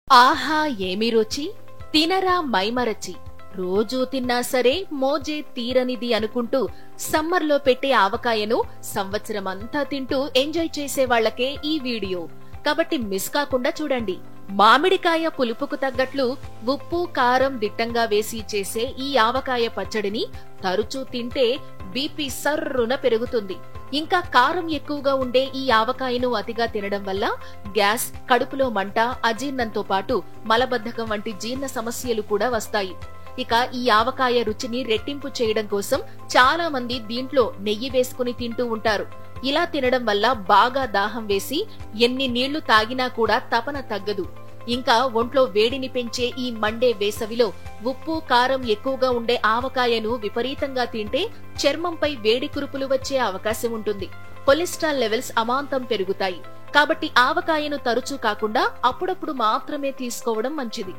ఆహా ఏమి రుచి తినరా మైమరచి రోజూ తిన్నా సరే మోజే తీరనిది అనుకుంటూ సమ్మర్లో పెట్టే ఆవకాయను సంవత్సరమంతా తింటూ ఎంజాయ్ చేసే వాళ్లకే ఈ వీడియో. కాబట్టి మిస్ కాకుండా చూడండి. మామిడికాయ పులుపుకు తగ్గట్లు ఉప్పు కారం దిట్టంగా వేసి చేసే ఈ ఆవకాయ పచ్చడిని తరచూ తింటే బీపీ సర్రున పెరుగుతుంది. ఇంకా కారం ఎక్కువగా ఉండే ఈ ఆవకాయను అతిగా తినడం వల్ల గ్యాస్, కడుపులో మంట, అజీర్ణంతో పాటు మలబద్ధకం వంటి జీర్ణ సమస్యలు కూడా వస్తాయి. ఇక ఈ ఆవకాయ రుచిని రెట్టింపు చేయడం కోసం చాలా మంది దీంట్లో నెయ్యి వేసుకుని తింటూ ఉంటారు. ఇలా తినడం వల్ల బాగా దాహం వేసి ఎన్ని నీళ్లు తాగినా కూడా తపన తగ్గదు. ఇంకా ఒంట్లో వేడిని పెంచే ఈ మండే వేసవిలో ఉప్పు కారం ఎక్కువగా ఉండే ఆవకాయను విపరీతంగా తింటే చర్మంపై వేడి కురుపులు వచ్చే అవకాశం ఉంటుంది. కొలెస్ట్రాల్ లెవెల్స్ అమాంతం పెరుగుతాయి. కాబట్టి ఆవకాయను తరచూ కాకుండా అప్పుడప్పుడు మాత్రమే తీసుకోవడం మంచిది.